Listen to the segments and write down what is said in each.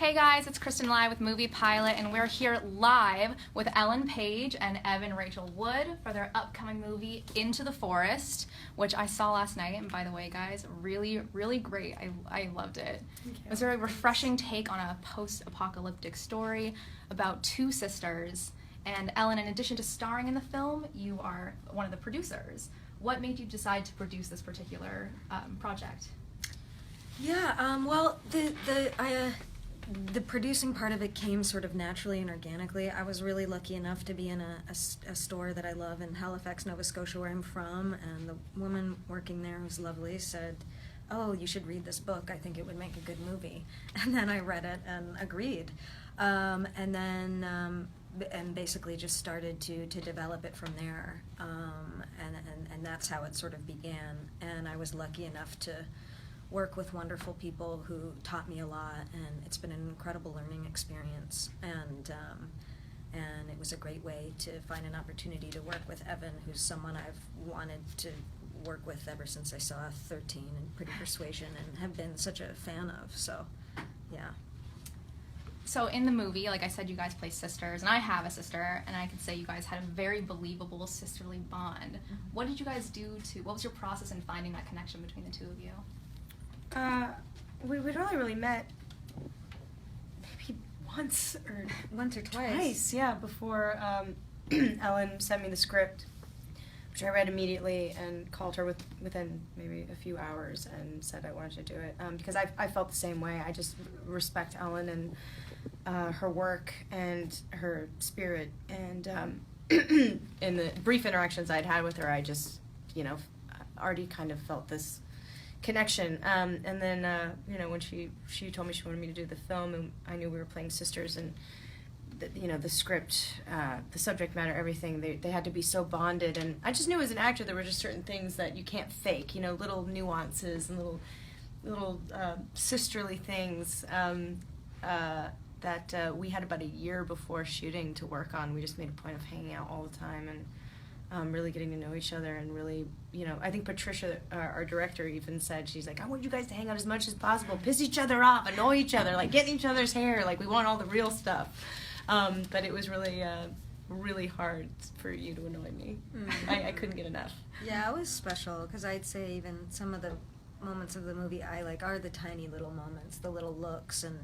Hey guys, it's Kristen Lai with Movie Pilot, and we're here live with Ellen Page and Evan Rachel Wood for their upcoming movie, Into the Forest, which I saw last night. And by the way, guys, really, really great. I loved it. It was a very refreshing take on a post-apocalyptic story about two sisters. And Ellen, in addition to starring in the film, you are one of the producers. What made you decide to produce this particular project? Yeah, well, the producing part of it came sort of naturally and organically. I was really lucky enough to be in a store that I love in Halifax, Nova Scotia, where I'm from, and the woman working there, who's lovely, said, "Oh, you should read this book. I think it would make a good movie." And then I read it and agreed. And basically just started to develop it from there. And that's how it sort of began. And I was lucky enough to work with wonderful people who taught me a lot, and it's been an incredible learning experience. And it was a great way to find an opportunity to work with Evan, who's someone I've wanted to work with ever since I saw 13 and Pretty Persuasion, and have been such a fan of. So, yeah. So in the movie, like I said, you guys play sisters, and I have a sister, and I could say you guys had a very believable sisterly bond. Mm-hmm. What did you guys do what was your process in finding that connection between the two of you? We'd only really met maybe once or twice. Yeah, before Ellen sent me the script, which I read immediately and called her within maybe a few hours and said I wanted to do it, because I felt the same way. I just respect Ellen and her work and her spirit, and in the brief interactions I'd had with her, I just, already kind of felt this connection, and then when she told me she wanted me to do the film, and I knew we were playing sisters, and the script, the subject matter, everything, they had to be so bonded, and I just knew as an actor there were just certain things that you can't fake, little nuances and little sisterly things that we had about a year before shooting to work on. We just made a point of hanging out all the time and really getting to know each other, and really, I think Patricia, our director, even said, she's like, I want you guys to hang out as much as possible, piss each other off, annoy each other, like get in each other's hair, like we want all the real stuff. But it was really, really hard for you to annoy me. Mm-hmm. I couldn't get enough. Yeah, it was special, because I'd say even some of the moments of the movie I like are the tiny little moments, the little looks, and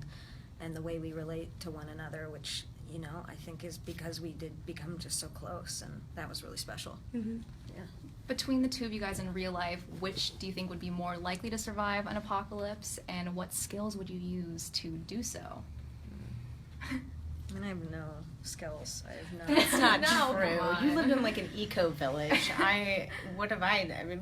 the way we relate to one another, which I think is because we did become just so close, and that was really special. Mm-hmm. Yeah. Between the two of you guys in real life, which do you think would be more likely to survive an apocalypse, and what skills would you use to do so? I have no skills. I have no. That's not No, true. You lived in like an eco village. What have I? I mean,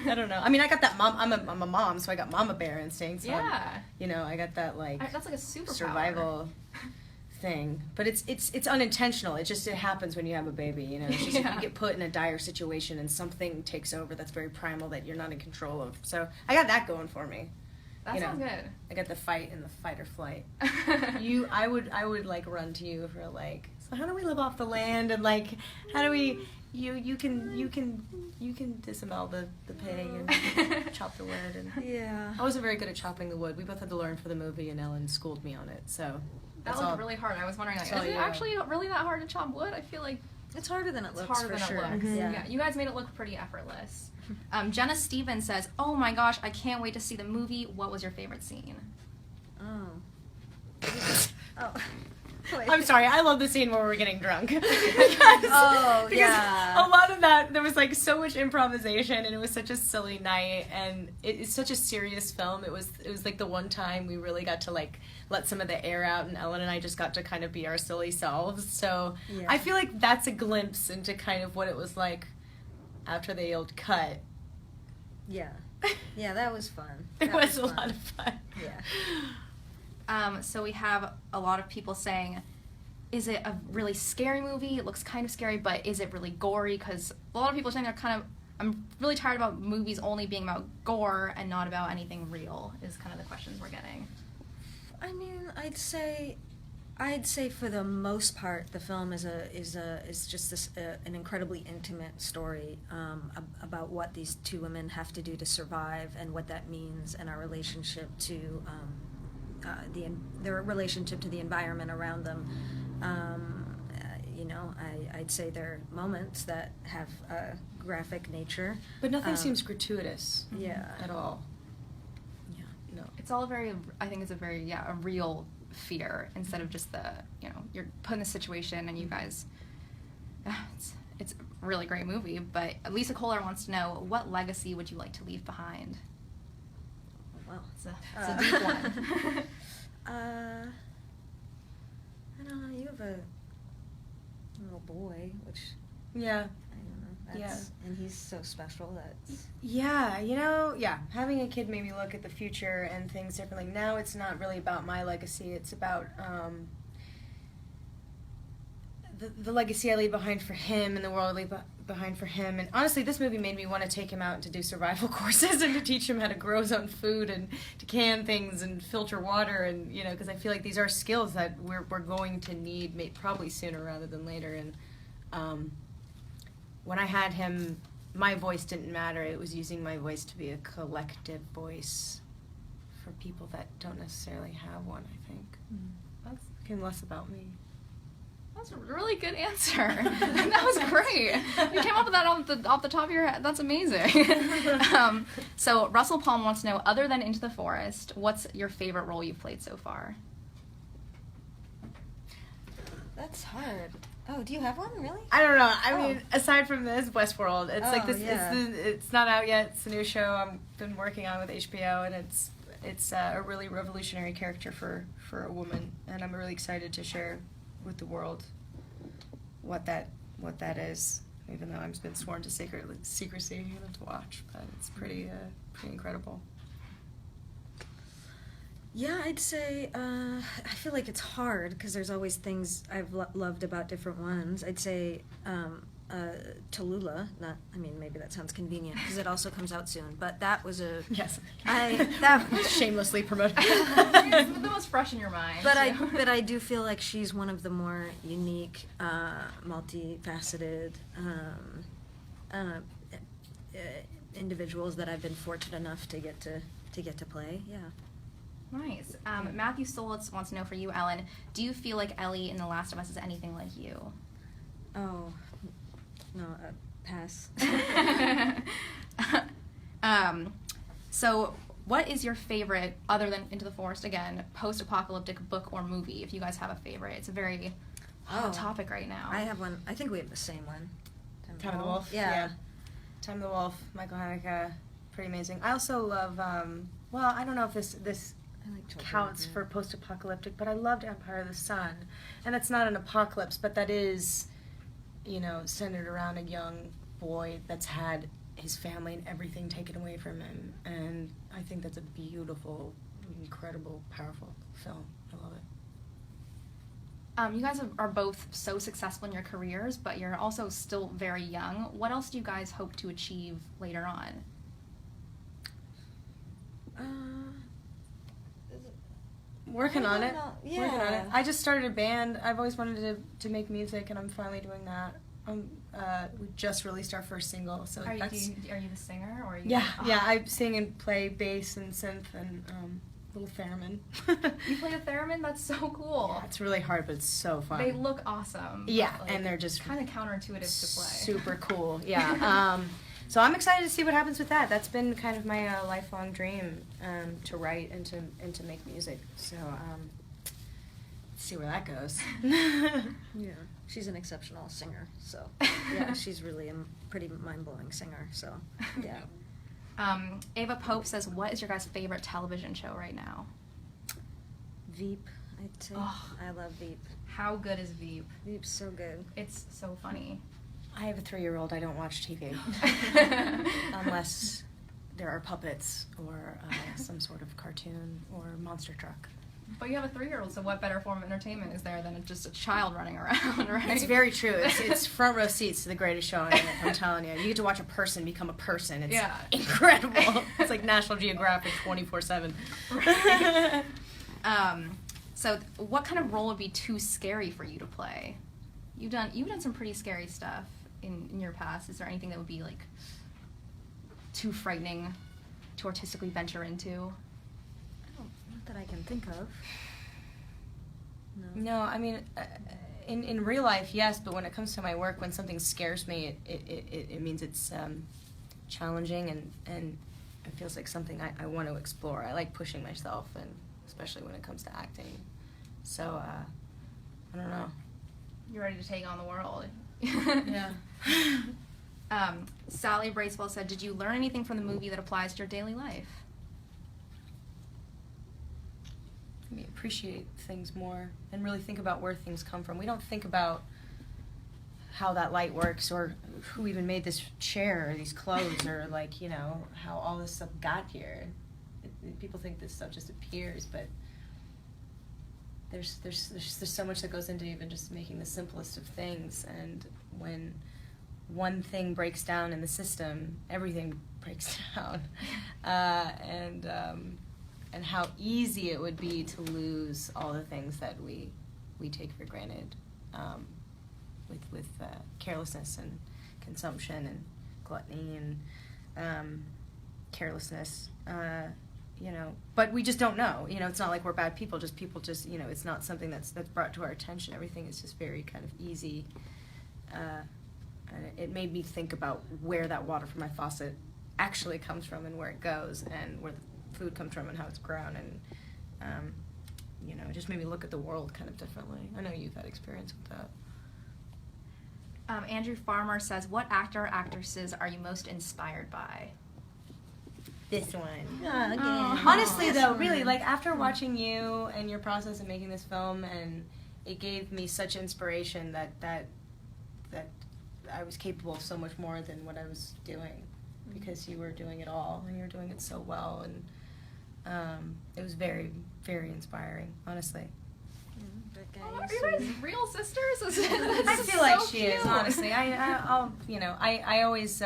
I don't know. I mean, I got that mom. I'm a mom, so I got mama bear instincts. So yeah. I got that that's like a superpower. Survival thing, but it's unintentional. It happens when you have a baby. It's just you get put in a dire situation and something takes over that's very primal that you're not in control of. So I got that going for me. That sounds good. I got the fight and the fight or flight. I would like run to you for like, so how do we live off the land, and like how do we you can disembowel the pig and chop the wood, and yeah. I wasn't very good at chopping the wood. We both had to learn for the movie, and Ellen schooled me on it. So that looked really hard. I was wondering, like, is it actually really that hard to chop wood? I feel like it's harder than it looks. Harder than sure. it looks. Mm-hmm. Yeah, you guys made it look pretty effortless. Jenna Stevens says, "Oh my gosh, I can't wait to see the movie. What was your favorite scene?" Oh. Wait. I'm sorry, I love the scene where we're getting drunk. because yeah. a lot of that, there was like so much improvisation, and it was such a silly night, and it's such a serious film. It was like the one time we really got to like let some of the air out, and Ellen and I just got to kind of be our silly selves. So yeah. I feel like that's a glimpse into kind of what it was like after the old cut. Yeah. Yeah, that was fun. It was a lot of fun. Yeah. So we have a lot of people saying, is it a really scary movie? It looks kind of scary, but is it really gory? Because a lot of people are saying I'm really tired about movies only being about gore and not about anything real, is kind of the questions we're getting. I mean, I'd say for the most part, the film is just this an incredibly intimate story about what these two women have to do to survive, and what that means, and our relationship to their relationship to the environment around them. I'd say there are moments that have a graphic nature. But nothing Um, seems gratuitous. Yeah. At all. Yeah. No. It's all I think it's a real fear instead of just you're put in this situation and you guys, it's a really great movie, but Lisa Kohler wants to know, what legacy would you like to leave behind? Well, It's a deep one. I don't know. You have a little boy, which Yeah. I don't know. That's, and he's so special. That's Yeah, having a kid made me look at the future and things differently. Now it's not really about my legacy, it's about the legacy I leave behind for him and the world I leave behind for him. And honestly, this movie made me want to take him out to do survival courses and to teach him how to grow his own food and to can things and filter water, and because I feel like these are skills that we're going to need probably sooner rather than later. And when I had him, my voice didn't matter. It was using my voice to be a collective voice for people that don't necessarily have one, I think. That's became less about me. That's a really good answer. That was great. You came up with that off the top of your head. That's amazing. So Russell Palm wants to know, other than Into the Forest, what's your favorite role you've played so far? That's hard. Oh, do you have one, really? I don't know. I Oh. mean, aside from this, Westworld, it's like this. Yeah. It's not out yet. It's a new show I've been working on with HBO, and it's a really revolutionary character for a woman, and I'm really excited to share with the world what that is. Even though I've been sworn to secrecy to watch, but it's pretty incredible. Yeah, I'd say, I feel like it's hard because there's always things I've loved about different ones. I'd say Tallulah, maybe that sounds convenient because it also comes out soon, but that was a... Yes. That Shamelessly promoted. It's the most fresh in your mind. But too. I do feel like she's one of the more unique, multifaceted individuals that I've been fortunate enough to get to play. Yeah. Nice. Matthew Stolitz wants to know, for you, Ellen, do you feel like Ellie in The Last of Us is anything like you? Oh, no, pass. So what is your favorite, other than Into the Forest again, post-apocalyptic book or movie, if you guys have a favorite? It's a very hot topic right now. I have one. I think we have the same one. Time of the Wolf? Yeah. Time of the Wolf, Michael Haneke, pretty amazing. I also love, I don't know if this I like children, counts yeah. for post-apocalyptic, but I loved Empire of the Sun. And that's not an apocalypse, but that is, centered around a young boy that's had his family and everything taken away from him. And I think that's a beautiful, incredible, powerful film. I love it. You guys are both so successful in your careers, but you're also still very young. What else do you guys hope to achieve later on? Working on it. Yeah. Working on it. I just started a band. I've always wanted to make music, and I'm finally doing that. We just released our first single, so Are that's... you the singer, or are you? Yeah, I sing and play bass and synth and little theremin. You play the theremin? That's so cool. Yeah, it's really hard, but it's so fun. They look awesome. Yeah, but, and they're just kind of counterintuitive to play. super cool. Yeah. So I'm excited to see what happens with that. That's been kind of my lifelong dream, to write and to make music. So let's see where that goes. Yeah. She's an exceptional singer, so yeah, she's really a pretty mind-blowing singer. So yeah. Ava Pope says, what is your guys' favorite television show right now? Veep, I'd say. Oh. I love Veep. How good is Veep? Veep's so good. It's so funny. I have a 3-year-old. I don't watch TV unless there are puppets or some sort of cartoon or monster truck. But you have a 3-year-old, so what better form of entertainment is there than just a child running around, right? It's very true. It's front row seats to the greatest show on earth. I'm telling you. You get to watch a person become a person. It's incredible. It's like National Geographic 24/7. Right. So what kind of role would be too scary for you to play? You've done some pretty scary stuff in your past. Is there anything that would be like too frightening to artistically venture into? Not that I can think of. No. No, I mean, in real life, yes, but when it comes to my work, when something scares me, it means it's challenging and it feels like something I want to explore. I like pushing myself, and especially when it comes to acting. So, I don't know. You're ready to take on the world. Yeah. Sally Bracewell said, did you learn anything from the movie that applies to your daily life? We appreciate things more and really think about where things come from. We don't think about how that light works or who even made this chair or these clothes or like, you know, how all this stuff got here. People think this stuff just appears, but there's so much that goes into even just making the simplest of things, and when one thing breaks down in the system, everything breaks down. And how easy it would be to lose all the things that we take for granted, with carelessness and consumption and gluttony and carelessness. You know, but we just don't know. You know, it's not like we're bad people. Just people, just, you know, it's not something that's brought to our attention. Everything is just very kind of easy. And it made me think about where that water from my faucet actually comes from and where it goes and where the food comes from and how it's grown, and you know, it just made me look at the world kind of differently. I know you've had experience with that. Andrew Farmer says, what actor or actresses are you most inspired by? This one. Again. Honestly, though, really, like, after watching you and your process of making this film, and it gave me such inspiration that I was capable of so much more than what I was doing, because you were doing it all, and you were doing it so well, and it was very, very inspiring, honestly. Are you guys real sisters? I feel like she is, honestly. I'll, you know, I always,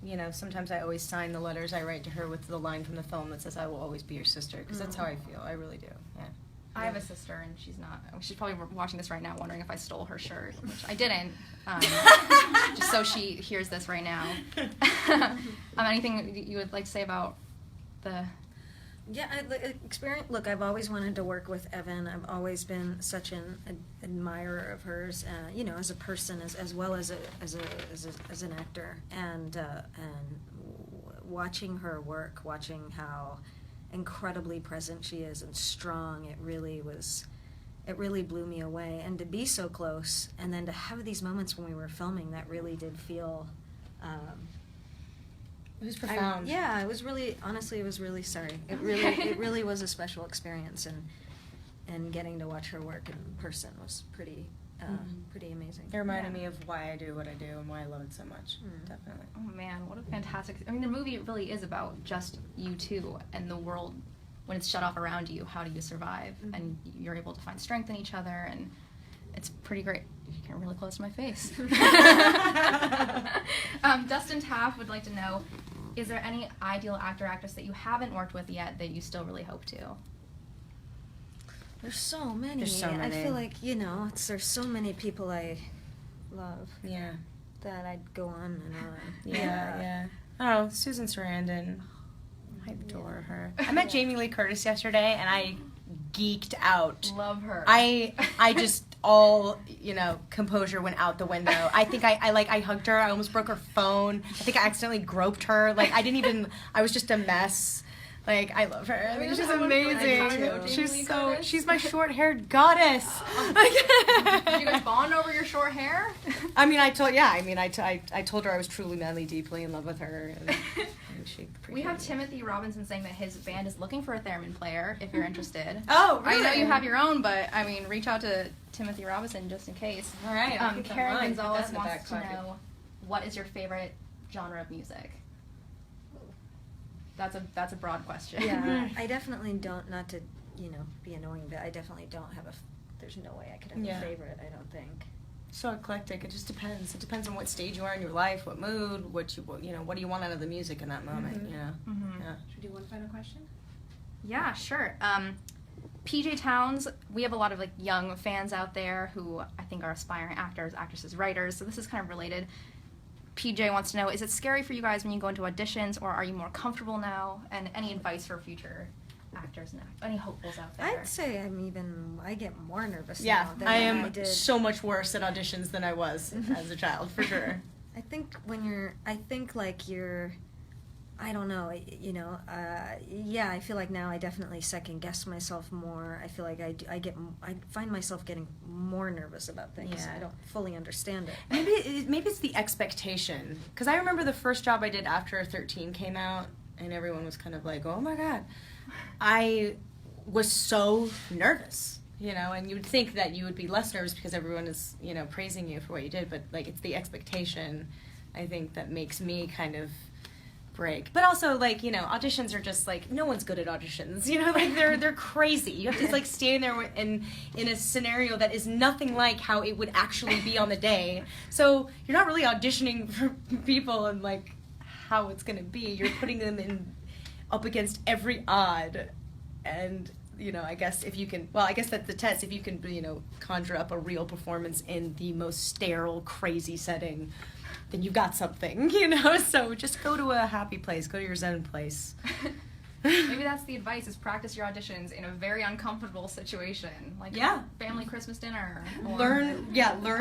you know, sometimes I always sign the letters I write to her with the line from the film that says, I will always be your sister, because that's how I feel. I really do, yeah. I have a sister, and she's not. She's probably watching this right now, wondering if I stole her shirt, which I didn't. Just so she hears this right now. Anything you would like to say about the? Yeah, experience. Look, I've always wanted to work with Evan. I've always been such an admirer of hers, you know, as a person, as well as an actor, and watching her work, watching how incredibly present she is and strong, it really blew me away. And to be so close, and then to have these moments when we were filming that really did feel It was profound. Yeah, it was really, honestly, it was really, sorry. It really was a special experience, and getting to watch her work in person was pretty amazing. It reminded me of why I do what I do and why I love it so much, definitely. Oh man, what a fantastic! I mean, the movie really is about just you two and the world. When it's shut off around you, how do you survive? And you're able to find strength in each other, and it's pretty great. You get really close to my face. Dustin Taft would like to know, is there any ideal actor or actress that you haven't worked with yet that you still really hope to? There's so many. There's so many. I feel like, you know, there's so many people I love. Yeah. That I'd go on and on. Yeah. Oh, Susan Sarandon. I adore her. I met Jamie Lee Curtis yesterday, and I geeked out. Love her. I just, all, you know, composure went out the window. I think I hugged her. I almost broke her phone. I think I accidentally groped her. Like, I was just a mess. Like, I love her. I think she's amazing. She's my short-haired goddess. Did you guys bond over your short hair? I mean, I told her I was truly, madly, deeply in love with her. And she we have Timothy Robinson saying that his band is looking for a theremin player, if you're interested. Oh, really? I know you have your own, but, I mean, reach out to Timothy Robinson just in case. All right. Karen Gonzalez wants to know, what is your favorite genre of music? That's a broad question. Yeah, I definitely don't, not to, you know, be annoying, but I definitely don't have there's no way I could have a favorite, I don't think. So eclectic. It just depends. It depends on what stage you are in your life, what mood, what do you want out of the music in that moment, you know? Yeah. Should we do one final question? Yeah, sure. PJ Towns, we have a lot of like young fans out there who I think are aspiring actors, actresses, writers, so this is kind of related. PJ wants to know, is it scary for you guys when you go into auditions, or are you more comfortable now? And any advice for future actors and any hopefuls out there? I'd say I get more nervous Yeah, now than I I am did. so much worse at auditions than I was as a child, for sure. I think I don't know, yeah, I feel like now I definitely second guess myself more. I feel like I find myself getting more nervous about things. Yeah. I don't fully understand it. Maybe it's the expectation. Because I remember the first job I did after 13 came out, and everyone was kind of like, oh my God. I was so nervous, and you would think that you would be less nervous because everyone is, praising you for what you did, but, like, it's the expectation, I think, that makes me kind of break. But also, like, auditions are just, like, no one's good at auditions, like, they're crazy. You have to, like, stand there in a scenario that is nothing like how it would actually be on the day. So you're not really auditioning for people and, like, how it's going to be. You're putting them up against every odd, and I guess if you can, I guess that's the test. If you can, conjure up a real performance in the most sterile, crazy setting, then you've got something, So just go to a happy place, go to your zen place. Maybe that's the advice: is practice your auditions in a very uncomfortable situation, like family Christmas dinner. Or Learn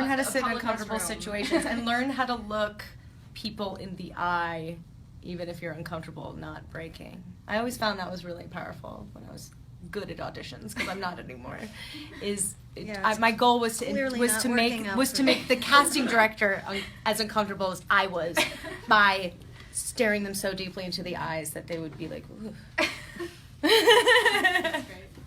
how to sit in public uncomfortable restroom. situations, and learn how to look people in the eye, even if you're uncomfortable, not breaking. I always found that was really powerful when I was good at auditions, because I'm not anymore. My goal was to make the casting director as uncomfortable as I was by staring them so deeply into the eyes that they would be like, ooh.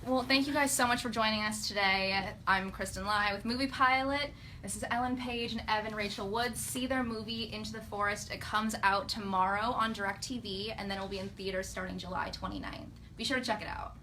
Well, thank you guys so much for joining us today. I'm Kristen Lai with Movie Pilot. This is Ellen Page and Evan Rachel Wood. See their movie, Into the Forest. It comes out tomorrow on DirecTV, and then it will be in theaters starting July 29th. Be sure to check it out.